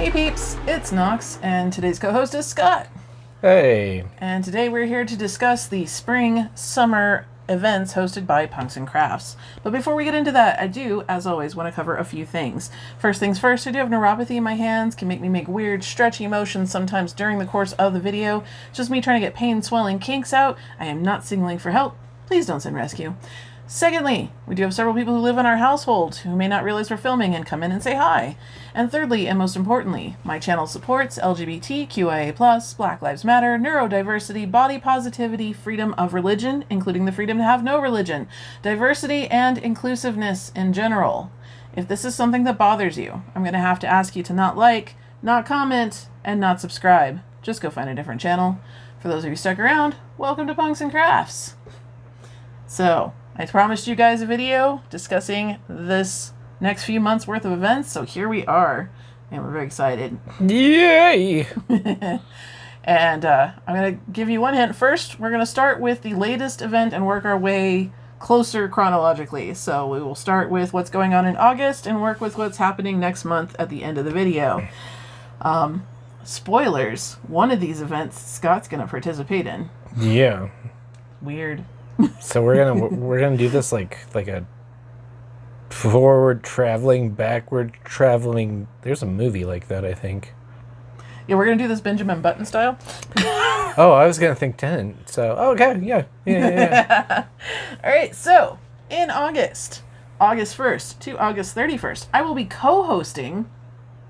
Hey peeps, it's Nox, and today's co-host is Scott. Hey. And today we're here to discuss the spring-summer events hosted by PunksAndCrafts. But before we get into that, I do, as always, want to cover a few things. First things first, I do have neuropathy in my hands, can make me make weird, stretchy motions sometimes during the course of the video. Just me trying to get pain, swelling, kinks out. I am not signaling for help. Please don't send rescue. Secondly, we do have several people who live in our household who may not realize we're filming and come in and say hi. And thirdly, and most importantly, my channel supports LGBTQIA+, Black Lives Matter, neurodiversity, body positivity, freedom of religion, including the freedom to have no religion, diversity, and inclusiveness in general. If this is something that bothers you, I'm going to have to ask you to not like, not comment, and not subscribe. Just go find a different channel. For those of you stuck around, welcome to Punks and Crafts. So, I promised you guys a video discussing this next few months worth of events, so here we are, and we're very excited. Yay! And I'm going to give you one hint. First, we're going to start with the latest event and work our way closer chronologically. So we will start with what's going on in August and work with what's happening next month at the end of the video. Spoilers, one of these events Scott's going to participate in. Yeah. Weird. So we're gonna do this like a forward traveling, backward traveling. There's a movie like that, I think. Yeah, we're gonna do this Benjamin Button style. Oh, I was gonna think 10. So okay, yeah. All right. So in August 1st to August 31st, I will be co-hosting.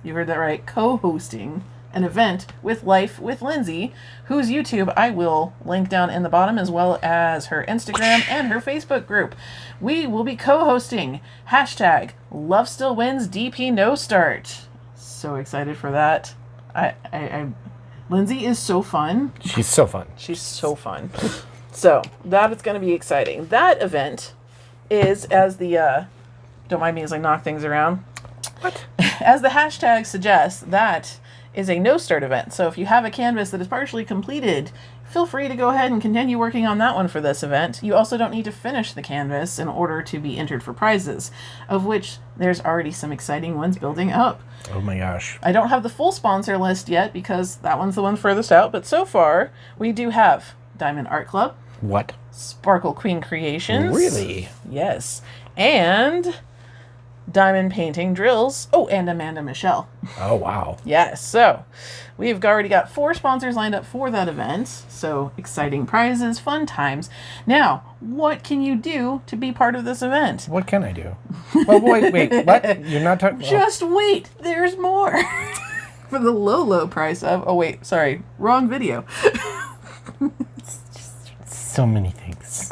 You heard that right, co-hosting an event with Life.w.Lindsay, whose YouTube I will link down in the bottom, as well as her Instagram and her Facebook group. We will be co-hosting hashtag Love Still Wins DP No Start. So excited for that. Lindsay is so fun. She's so fun. She's so fun. So that is going to be exciting. That event is, as the don't mind me as I knock things around. What? As the hashtag suggests, that is a no-start event. So if you have a canvas that is partially completed, feel free to go ahead and continue working on that one for this event. You also don't need to finish the canvas in order to be entered for prizes, of which there's already some exciting ones building up. Oh my gosh. I don't have the full sponsor list yet because that one's the one furthest out, but so far we do have Diamond Art Club. What? Sparkle Queen Kreations. Really? Yes. And Diamond Painting Drills. Oh, and Amanda Mischell. Oh, wow. Yes, so we've already got 4 sponsors lined up for that event. So exciting prizes, fun times. Now, what can you do to be part of this event? What can I do? Well, wait, what? You're not talking... Just wait, there's more. For the low price of... Oh, wait, sorry, wrong video. So many things.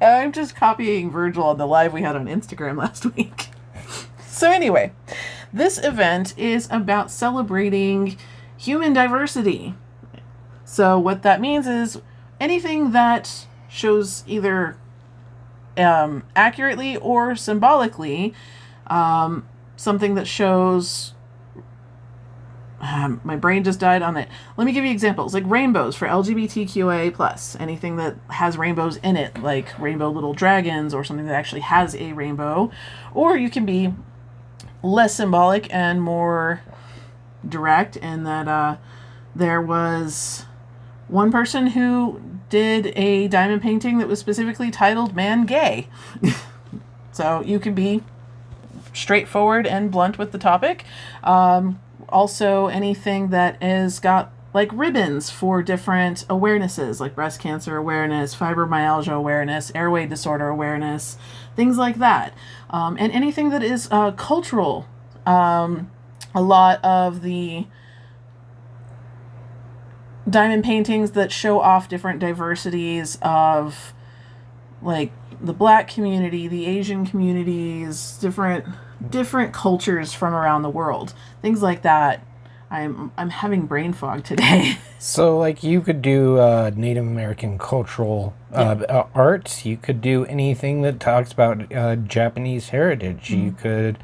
I'm just copying Virgil on the live we had on Instagram last week. So anyway, this event is about celebrating human diversity. So what that means is anything that shows either accurately or symbolically something that shows... my brain just died on it. Let me give you examples, like rainbows for LGBTQIA+. Anything that has rainbows in it, like rainbow little dragons or something that actually has a rainbow. Or you can be less symbolic and more direct in that there was one person who did a diamond painting that was specifically titled Man Gay. So you can be straightforward and blunt with the topic. Also, anything that is got like ribbons for different awarenesses, like breast cancer awareness, fibromyalgia awareness, airway disorder awareness, things like that. And anything that is cultural. A lot of the diamond paintings that show off different diversities of like the Black community, the Asian communities, different cultures from around the world, things like that. I'm having brain fog today. So, like, you could do Native American cultural art. You could do anything that talks about Japanese heritage. Mm-hmm. You could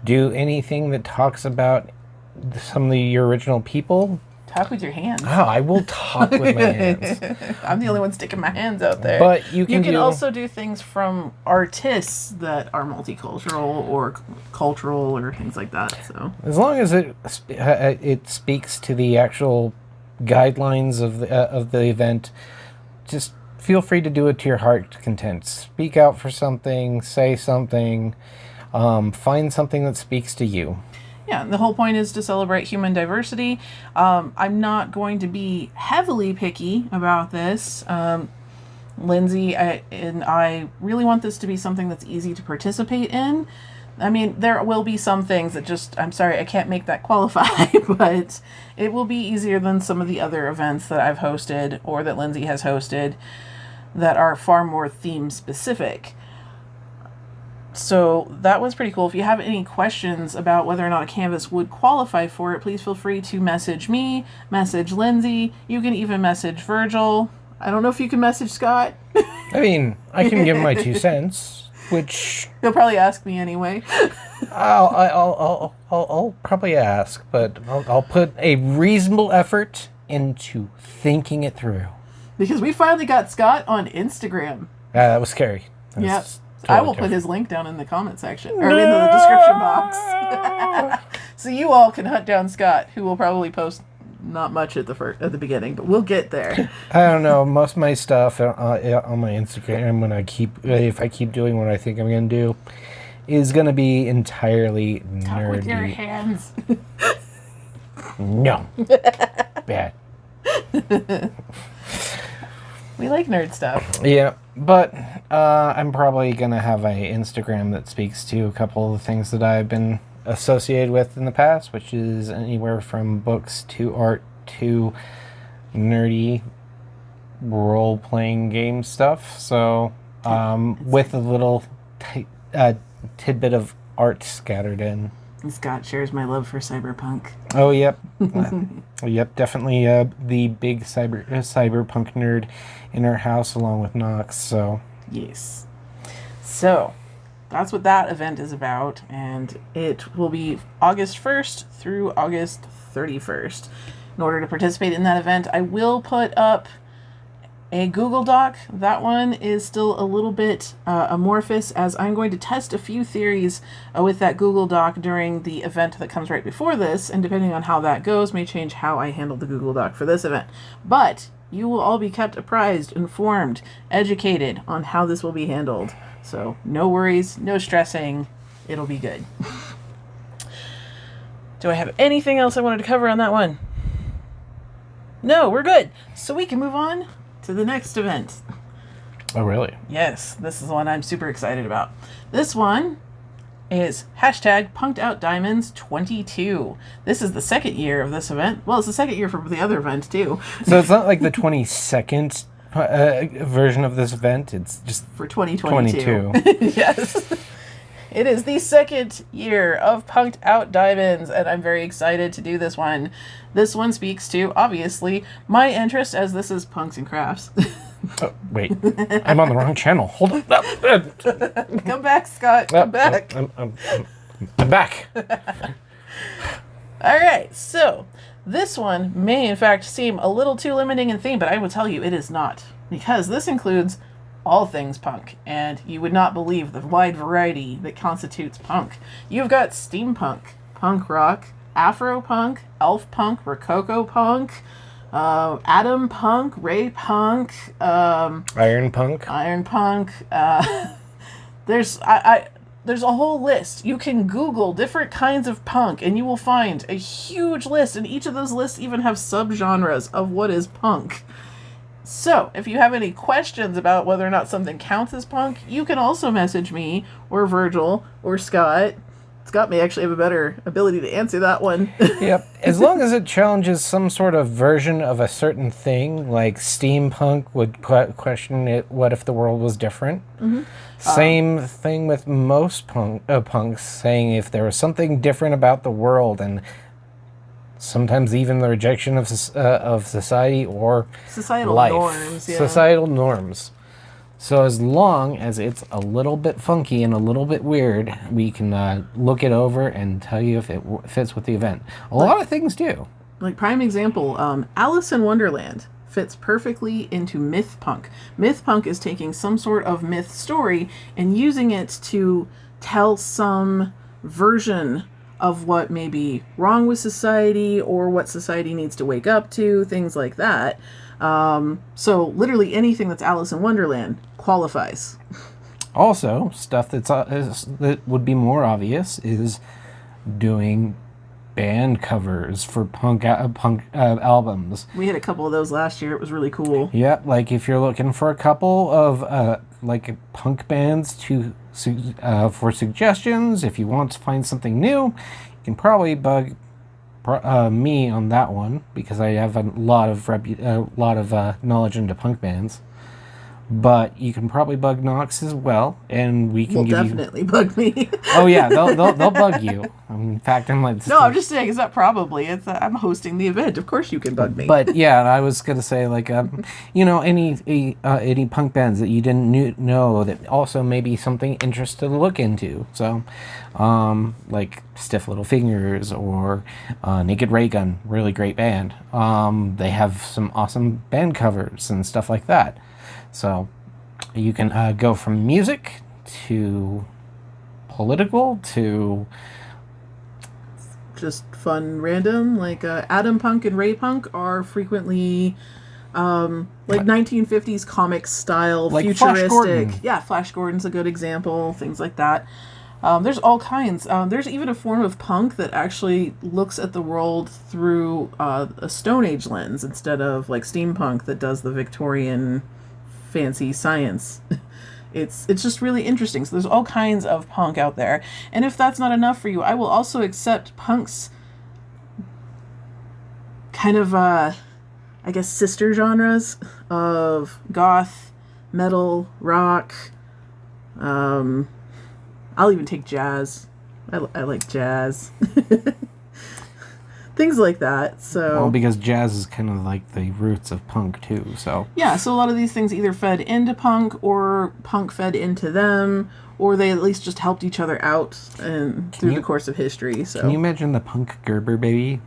do anything that talks about some of your original people Talk with your hands. Oh, I will talk with my hands. I'm the only one sticking my hands out there. But you can also do things from artists that are multicultural or cultural or things like that. So as long as it speaks to the actual guidelines of the event, just feel free to do it to your heart's content. Speak out for something, say something, find something that speaks to you. Yeah, the whole point is to celebrate human diversity. I'm not going to be heavily picky about this. Lindsay and I really want this to be something that's easy to participate in. I mean, there will be some things that just, I'm sorry, I can't make that qualify, but it will be easier than some of the other events that I've hosted or that Lindsay has hosted that are far more theme specific. So that was pretty cool. If you have any questions about whether or not a canvas would qualify for it, please feel free to message me, message Lindsay. You can even message Virgil. I don't know if you can message Scott. I mean, I can give my 2 cents, which he'll probably ask me anyway. I'll probably ask, but I'll put a reasonable effort into thinking it through. Because we finally got Scott on Instagram. That was scary. Yep. Totally I will put his link down in the comment section, or in the description box. So you all can hunt down Scott, who will probably post not much at the beginning, but we'll get there. I don't know. Most of my stuff on my Instagram, if I keep doing what I think I'm going to do, is going to be entirely nerdy. Talk with your hands. No. Bad. We like nerd stuff. Yeah, but I'm probably going to have an Instagram that speaks to a couple of the things that I've been associated with in the past, which is anywhere from books to art to nerdy role-playing game stuff. So with a little tidbit of art scattered in. Scott shares my love for cyberpunk. Oh, yep. Yep, definitely the big cyberpunk nerd in our house along with Knox, so. Yes. So, that's what that event is about, and it will be August 1st through August 31st. In order to participate in that event, I will put up a Google Doc. That one is still a little bit amorphous, as I'm going to test a few theories with that Google Doc during the event that comes right before this, and depending on how that goes, may change how I handle the Google Doc for this event. But you will all be kept apprised, informed, educated on how this will be handled. So no worries, no stressing, it'll be good. Do I have anything else I wanted to cover on that one? No, we're good. So we can move on to the next event. Oh, really? Yes, this is the one I'm super excited about. This one is #PunkedOutDiamonds 22. This is the second year of this event. Well, it's the second year for the other event, too. So it's not like the 22nd version of this event. It's just for 2022. Yes. It is the second year of Punked Out Diamonds, and I'm very excited to do this one. This one speaks to, obviously, my interest, as this is Punks and Crafts. Oh, wait. I'm on the wrong channel. Hold on. Come back, Scott. Come back. I'm back. All right, so this one may, in fact, seem a little too limiting in theme, but I will tell you it is not, because this includes all things punk, and you would not believe the wide variety that constitutes punk. You've got steampunk, punk rock, afro punk, elf punk, rococo punk, atom punk, ray punk, Iron punk. There's a whole list. You can Google different kinds of punk, and you will find a huge list, and each of those lists even have subgenres of what is punk. So, if you have any questions about whether or not something counts as punk, you can also message me, or Virgil, or Scott. Scott may actually have a better ability to answer that one. Yep. As long as it challenges some sort of version of a certain thing, like steampunk would question it, what if the world was different? Mm-hmm. Same thing with most punks, saying if there was something different about the world, and sometimes even the rejection of society or societal life. Norms. Yeah. Societal norms. So as long as it's a little bit funky and a little bit weird, we can look it over and tell you if it fits with the event. A lot of things do. Like, prime example, Alice in Wonderland fits perfectly into myth punk. Myth punk is taking some sort of myth story and using it to tell some version of what may be wrong with society or what society needs to wake up to, things like that. So literally anything that's Alice in Wonderland qualifies. Also, stuff that would be more obvious is doing band covers for punk albums. We had a couple of those last year. It was really cool. Yeah, like if you're looking for a couple of like punk bands for suggestions, if you want to find something new, you can probably bug me on that one because I have a lot of knowledge into punk bands. But you can probably bug Knox as well, and we can definitely bug me. Oh yeah, they'll bug you. In fact, I'm like, no, I'm just saying, it's not probably. It's I'm hosting the event. Of course, you can bug me. But yeah, I was gonna say like, any punk bands that you didn't know that also may be something interesting to look into. So, like Stiff Little Fingers or Naked Ray Gun, really great band. They have some awesome band covers and stuff like that. So you can go from music to political to just fun random. Like Atom Punk and Ray Punk are frequently like 1950s comic style, like futuristic. Flash Gordon. Yeah, Flash Gordon's a good example. Things like that. There's all kinds. There's even a form of punk that actually looks at the world through a Stone Age lens instead of like steampunk that does the Victorian fancy science. It's just really interesting. So there's all kinds of punk out there. And if that's not enough for you, I will also accept punk's kind of, I guess, sister genres of goth, metal, rock. I'll even take jazz. I like jazz. Things like that. So, well, because jazz is kind of like the roots of punk too. So yeah, so a lot of these things either fed into punk or punk fed into them, or they at least just helped each other out and through the course of history. So can you imagine the punk Gerber baby?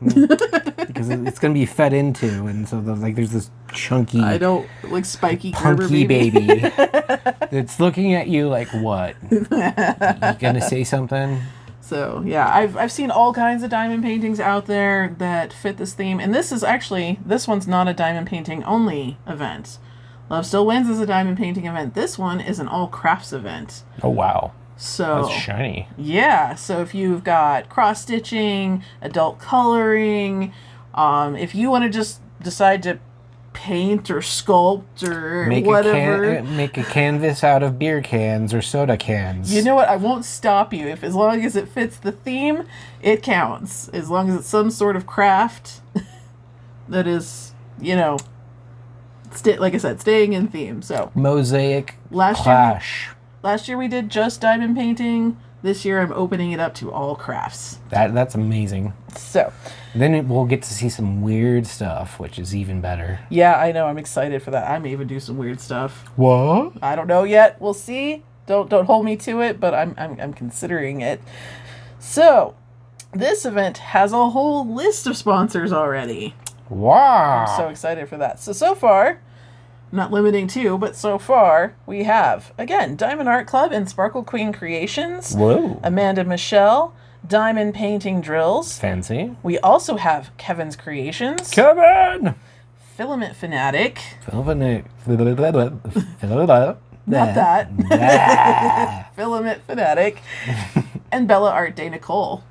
Because it's going to be fed into, and so there's this chunky, I don't like spiky punky Gerber baby. It's looking at you like, what? You gonna say something? So yeah, I've seen all kinds of diamond paintings out there that fit this theme, and this one's not a diamond painting only event. Love Still Wins is a diamond painting event. This one is an all crafts event. Oh wow. So that's shiny. Yeah, so if you've got cross stitching, adult coloring, if you want to just decide to paint or sculpt or whatever, make a canvas out of beer cans or soda cans. You know what? I won't stop you. As long as it fits the theme, it counts. As long as it's some sort of craft that is, like I said, staying in theme. So Mosaic Last year we did just diamond painting. This year I'm opening it up to all crafts. That's amazing. So then we'll get to see some weird stuff, which is even better. Yeah, I know. I'm excited for that. I may even do some weird stuff. What? I don't know yet. We'll see. Don't hold me to it, but I'm considering it. So this event has a whole list of sponsors already. Wow. I'm so excited for that. So far, not limiting to, but so far, we have, again, Diamond Art Club and Sparkle Queen Kreations. Whoa. Amanda Mischell, Diamond Painting Drills. Fancy. We also have Kevin's Kreations. Kevin! Filament Fanatic. Not that. Filament Fanatic. And Bella Art de Nicole.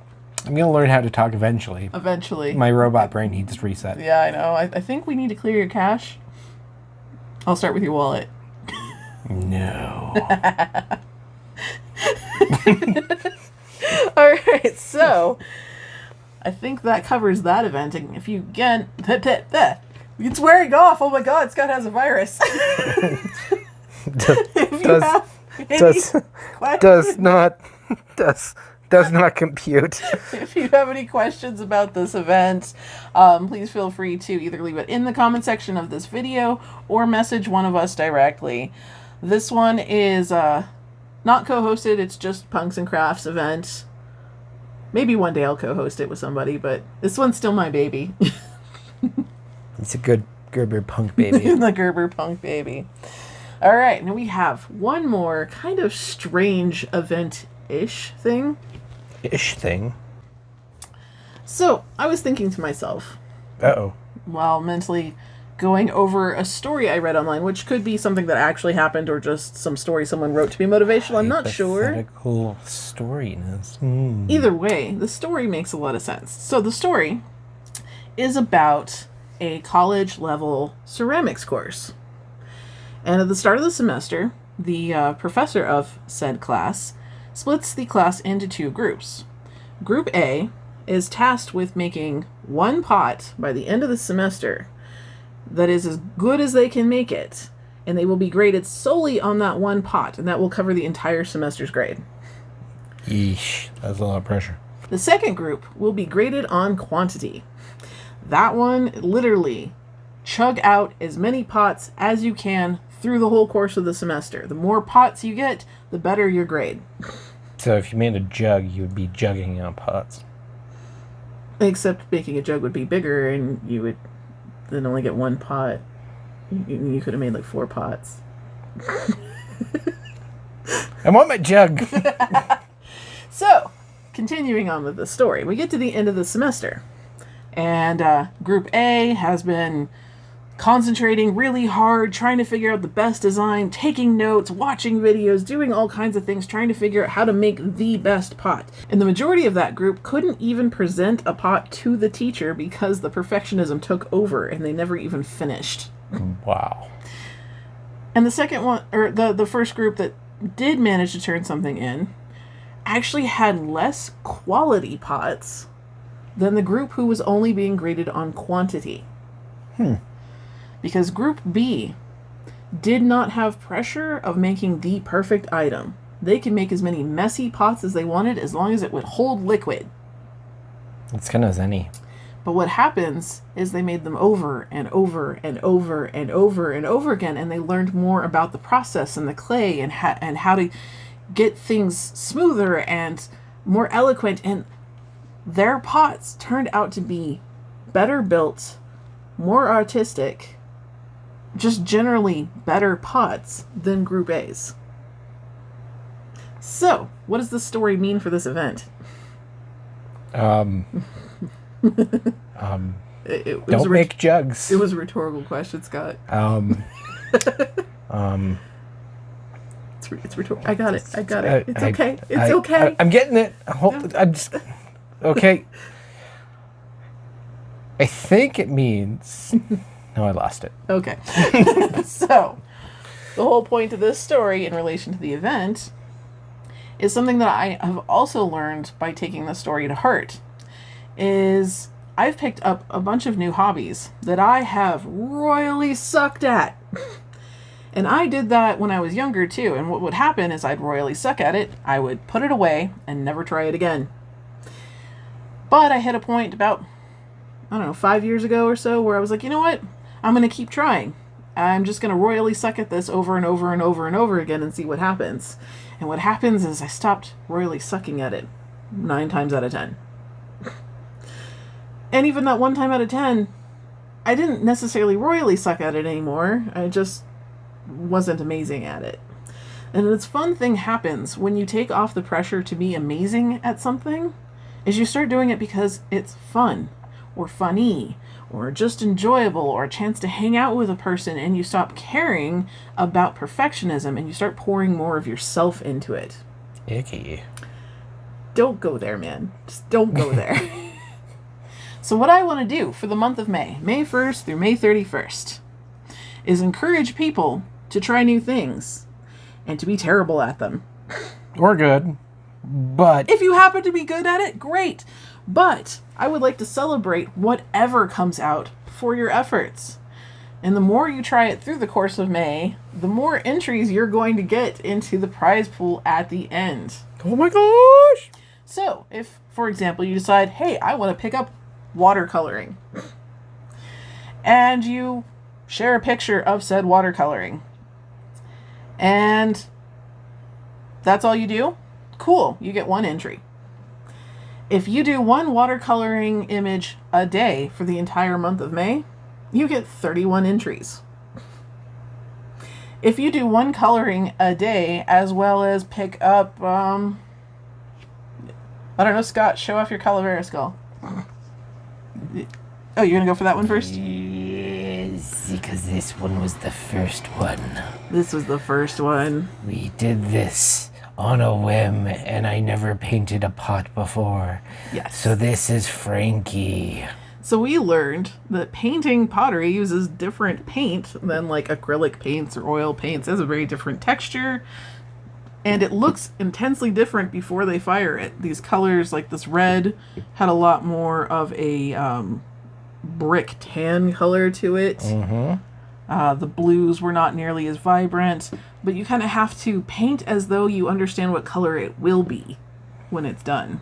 I'm going to learn how to talk eventually. Eventually. My robot brain needs reset. Yeah, I know. I think we need to clear your cache. I'll start with your wallet. No. All right, so I think that covers that event. And if you it's wearing off. Oh my God, Scott has a virus. Does not compute. If you have any questions about this event, please feel free to either leave it in the comment section of this video or message one of us directly. This one is not co-hosted, it's just Punks and Crafts event. Maybe one day I'll co-host it with somebody, but this one's still my baby. It's a good Gerber punk baby. The Gerber punk baby. All right, now we have one more kind of strange event-ish thing. Ish thing. So, I was thinking to myself, Uh-oh. while mentally going over a story I read online, which could be something that actually happened or just some story someone wrote to be motivational, I'm not sure. Hypothetical storiness. Either way, the story makes a lot of sense. So the story is about a college-level ceramics course. And at the start of the semester, the professor of said class splits the class into two groups. Group A is tasked with making one pot by the end of the semester that is as good as they can make it, and they will be graded solely on that one pot, and that will cover the entire semester's grade. Yeesh, that's a lot of pressure. The second group will be graded on quantity. That one, literally, chug out as many pots as you can through the whole course of the semester. The more pots you get, the better your grade. So if you made a jug, you would be jugging out pots. Except making a jug would be bigger, and you would then only get one pot. You could have made like 4 pots. I want my jug. So, continuing on with the story, we get to the end of the semester. And Group A has been concentrating really hard, trying to figure out the best design, taking notes, watching videos, doing all kinds of things, trying to figure out how to make the best pot. And the majority of that group couldn't even present a pot to the teacher because the perfectionism took over and they never even finished. Wow. And the second one, or the first group that did manage to turn something in, actually had less quality pots than the group who was only being graded on quantity. Because Group B did not have pressure of making the perfect item. They could make as many messy pots as they wanted as long as it would hold liquid. It's kind of zenny. But what happens is they made them over and over and over and over and over again, and they learned more about the process and the clay and how to get things smoother and more eloquent, and their pots turned out to be better built, more artistic, just generally better pots than Group A's. So, what does this story mean for this event? Don't make jugs. It was a rhetorical question, Scott. It's rhetorical. I got it. It's okay. It's okay. I'm getting it. I'm just... Okay. I think it means... No, I lost it. Okay. So, the whole point of this story in relation to the event is something that I have also learned by taking the story to heart. Is I've picked up a bunch of new hobbies that I have royally sucked at. And I did that when I was younger too. And what would happen is I'd royally suck at it, I would put it away and never try it again. But I hit a point about, 5 years ago or so where I was like, you know what? I'm going to keep trying. I'm just going to royally suck at this over and over and over and over again and see what happens. And what happens is I stopped royally sucking at it 9 times out of 10. And even that 1 time out of 10, I didn't necessarily royally suck at it anymore. I just wasn't amazing at it. And this fun thing happens when you take off the pressure to be amazing at something, is you start doing it because it's fun, or funny, or just enjoyable, or a chance to hang out with a person, and you stop caring about perfectionism and you start pouring more of yourself into it. Icky. Don't go there, man. Just don't go there. So what I want to do for the month of May 1st through May 31st, is encourage people to try new things and to be terrible at them. Or good. But if you happen to be good at it, great. But I would like to celebrate whatever comes out for your efforts. And the more you try it through the course of May, the more entries you're going to get into the prize pool at the end. Oh my gosh! So, if, for example, you decide, hey, I want to pick up watercoloring, and you share a picture of said watercoloring, and that's all you do, cool, you get 1 entry. If you do one watercoloring image a day for the entire month of May, you get 31 entries. If you do one coloring a day, as well as pick up, I don't know, Scott, show off your Calavera skull. Oh, you're going to go for that one first? Yes, because this one was the first one. This was the first one. We did this on a whim, and I never painted a pot before. Yes. So this is Frankie. So we learned that painting pottery uses different paint than like acrylic paints or oil paints. It has a very different texture, and it looks intensely different before they fire it. These colors, like this red, had a lot more of a brick tan color to it. Mm-hmm. The blues were not nearly as vibrant, but you kind of have to paint as though you understand what color it will be when it's done.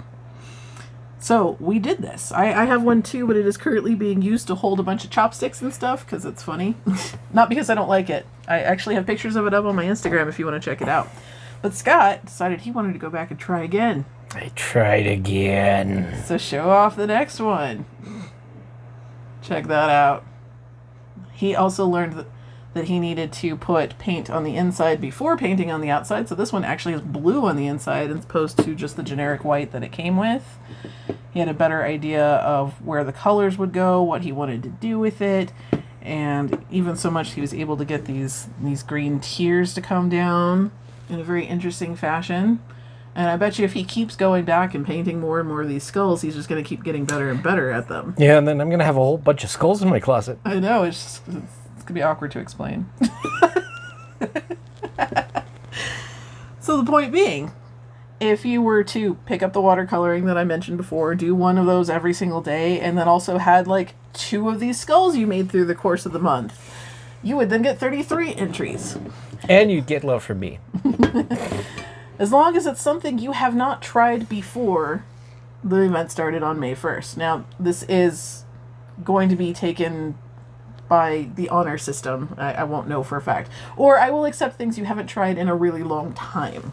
So we did this. I have one too, but it is currently being used to hold a bunch of chopsticks and stuff because it's funny. Not because I don't like it. I actually have pictures of it up on my Instagram if you want to check it out. But Scott decided he wanted to go back and try again. I tried again. So show off the next one. Check that out. He also learned that he needed to put paint on the inside before painting on the outside. So this one actually is blue on the inside as opposed to just the generic white that it came with. He had a better idea of where the colors would go, what he wanted to do with it, and even so much he was able to get these green tears to come down in a very interesting fashion. And I bet you if he keeps going back and painting more and more of these skulls, he's just going to keep getting better and better at them. Yeah, and then I'm going to have a whole bunch of skulls in my closet. I know, it's going to be awkward to explain. So the point being, if you were to pick up the watercoloring that I mentioned before, do one of those every single day, and then also had like 2 of these skulls you made through the course of the month, you would then get 33 entries. And you'd get love from me. As long as it's something you have not tried before the event started on May 1st. Now, this is going to be taken by the honor system. I won't know for a fact. Or I will accept things you haven't tried in a really long time.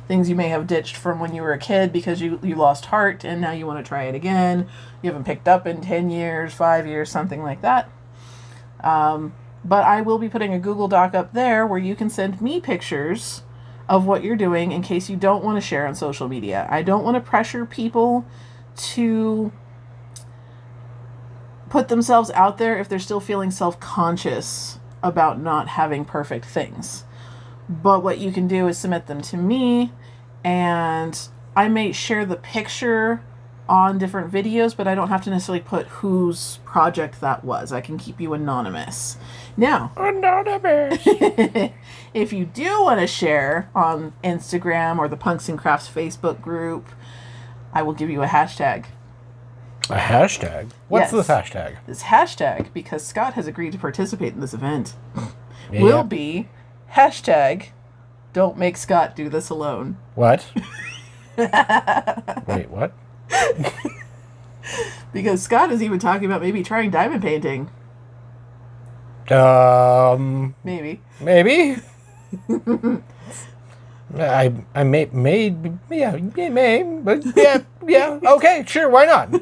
Things you may have ditched from when you were a kid because you lost heart and now you want to try it again. You haven't picked up in 10 years, 5 years, something like that. But I will be putting a Google Doc up there where you can send me pictures of what you're doing in case you don't want to share on social media. I don't want to pressure people to put themselves out there if they're still feeling self-conscious about not having perfect things. But what you can do is submit them to me, and I may share the picture on different videos, but I don't have to necessarily put whose project that was. I can keep you anonymous. Now, Anonymous! if you do want to share on Instagram or the Punks and Crafts Facebook group, I will give you a hashtag. A hashtag? What's Yes. this hashtag? This hashtag, because Scott has agreed to participate in this event, Yeah. will be hashtag don't make Scott do this alone. What? Wait, what? Because Scott is even talking about maybe trying diamond painting. Maybe. Maybe. I may, but yeah, okay, sure, why not?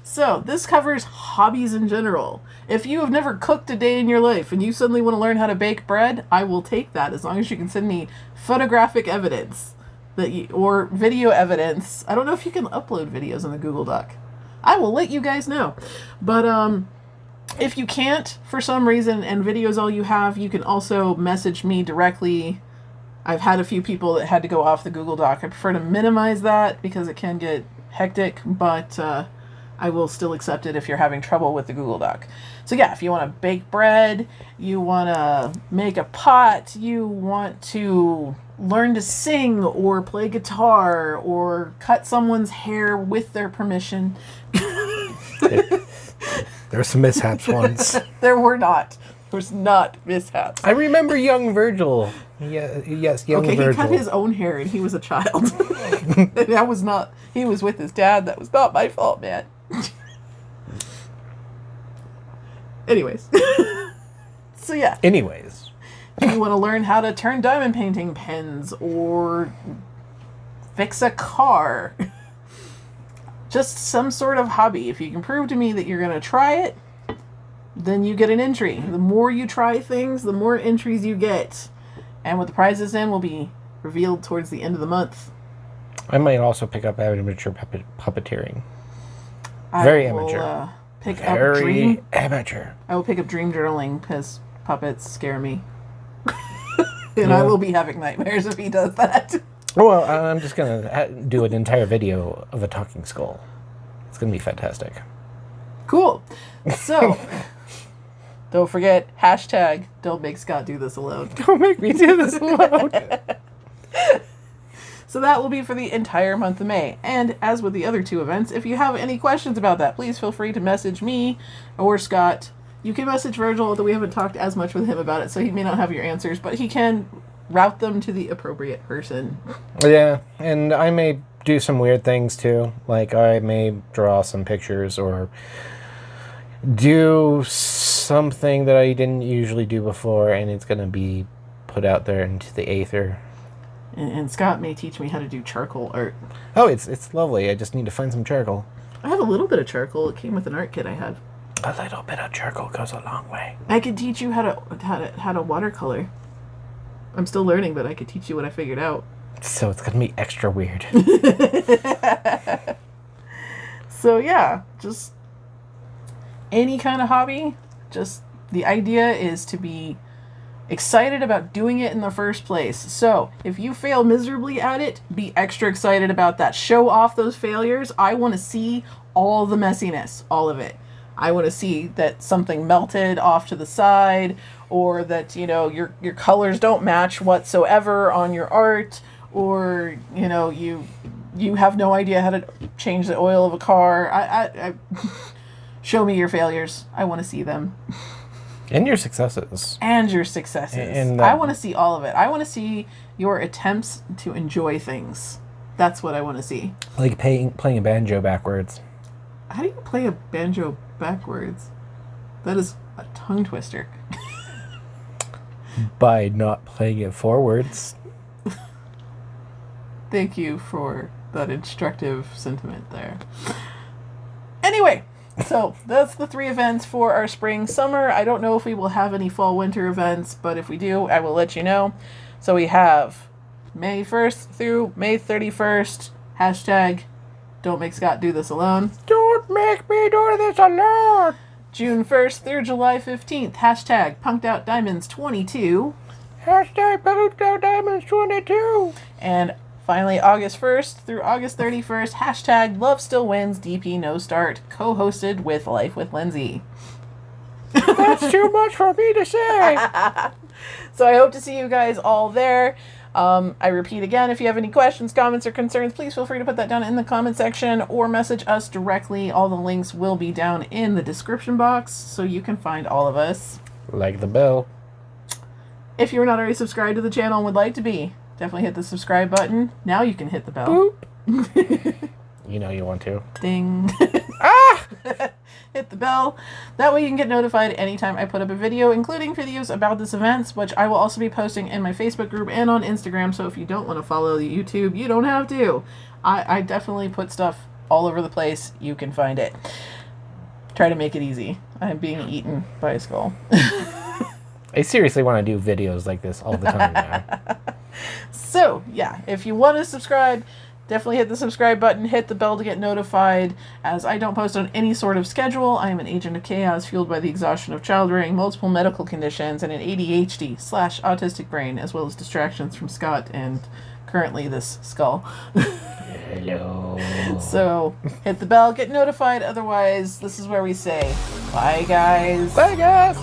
So, this covers hobbies in general. If you have never cooked a day in your life and you suddenly want to learn how to bake bread, I will take that as long as you can send me photographic evidence or video evidence. I don't know if you can upload videos in the Google Doc. I will let you guys know. But if you can't, for some reason, and video is all you have, you can also message me directly. I've had a few people that had to go off the Google Doc. I prefer to minimize that because it can get hectic, but I will still accept it if you're having trouble with the Google Doc. So yeah, if you want to bake bread, you want to make a pot, you want to learn to sing or play guitar or cut someone's hair with their permission. There were some mishaps once. There were not. There was not mishaps. I remember young Virgil. Yeah, yes, young Okay, Virgil. he cut his own hair and he was a child. And that was not, he was with his dad. That was not my fault, man. Anyways. So yeah. Anyways. If you want to learn how to turn diamond painting pens or fix a car just some sort of hobby. If you can prove to me that you're going to try it, then you get an entry. The more you try things, the more entries you get. And what the prizes in will be revealed towards the end of the month. I might also pick up amateur puppeteering. Very amateur. Pick up dream. Amateur. I will pick up dream journaling because puppets scare me. And I will be having nightmares if he does that. Well, I'm just going to do an entire video of a talking skull. It's going to be fantastic. Cool. So, don't forget, hashtag don't make Scott do this alone. Don't make me do this alone. So that will be for the entire month of May. And as with the other 2 events, if you have any questions about that, please feel free to message me or Scott. You can message Virgil, although we haven't talked as much with him about it, so he may not have your answers, but he can route them to the appropriate person. Yeah, and I may do some weird things too. Like I may draw some pictures or do something that I didn't usually do before, and it's going to be put out there into the aether. And Scott may teach me how to do charcoal art. Oh, it's lovely. I just need to find some charcoal. I have a little bit of charcoal. It came with an art kit I had. A little bit of charcoal goes a long way. I could teach you how to watercolor. I'm still learning, but I could teach you what I figured out. So it's going to be extra weird. So yeah, just any kind of hobby. Just the idea is to be excited about doing it in the first place. So if you fail miserably at it, be extra excited about that. Show off those failures. I want to see all the messiness, all of it. I want to see that something melted off to the side, or that, you know, your colors don't match whatsoever on your art, or, you know, you have no idea how to change the oil of a car. I show me your failures. I want to see them. And your successes. And your successes. And I want to see all of it. I want to see your attempts to enjoy things. That's what I want to see. Like playing a banjo backwards. How do you play a banjo backwards? That is a tongue twister. By not playing it forwards. Thank you for that instructive sentiment there. Anyway. So, that's the 3 events for our spring summer. I don't know if we will have any fall winter events, but if we do, I will let you know. So we have May 1st through May 31st. Hashtag don't make Scott do this alone. Don't make me do this alone. June 1st through July 15th. Hashtag punked out diamonds 22. Hashtag punked out diamonds 22. And finally, August 1st through August 31st, hashtag Love Still Wins DP No Start, co-hosted with Life.w.Lindsay. That's too much for me to say. So I hope to see you guys all there. I repeat again, if you have any questions, comments, or concerns, please feel free to put that down in the comment section or message us directly. All the links will be down in the description box, so you can find all of us. Like the bell. If you're not already subscribed to the channel and would like to be, definitely hit the subscribe button. Now you can hit the bell. Boop. You know you want to. Ding. Ah! Hit the bell. That way you can get notified anytime I put up a video, including videos about this event, which I will also be posting in my Facebook group and on Instagram. So if you don't want to follow the YouTube, you don't have to. I definitely put stuff all over the place. You can find it. Try to make it easy. I'm being eaten by a skull. I seriously want to do videos like this all the time now. So, yeah, if you want to subscribe, definitely hit the subscribe button, hit the bell to get notified, as I don't post on any sort of schedule. I am an agent of chaos fueled by the exhaustion of childbearing, multiple medical conditions, and an ADHD/autistic brain, as well as distractions from Scott and currently this skull. Hello. So, hit the bell, get notified. Otherwise, this is where we say, bye, guys. Bye, guys.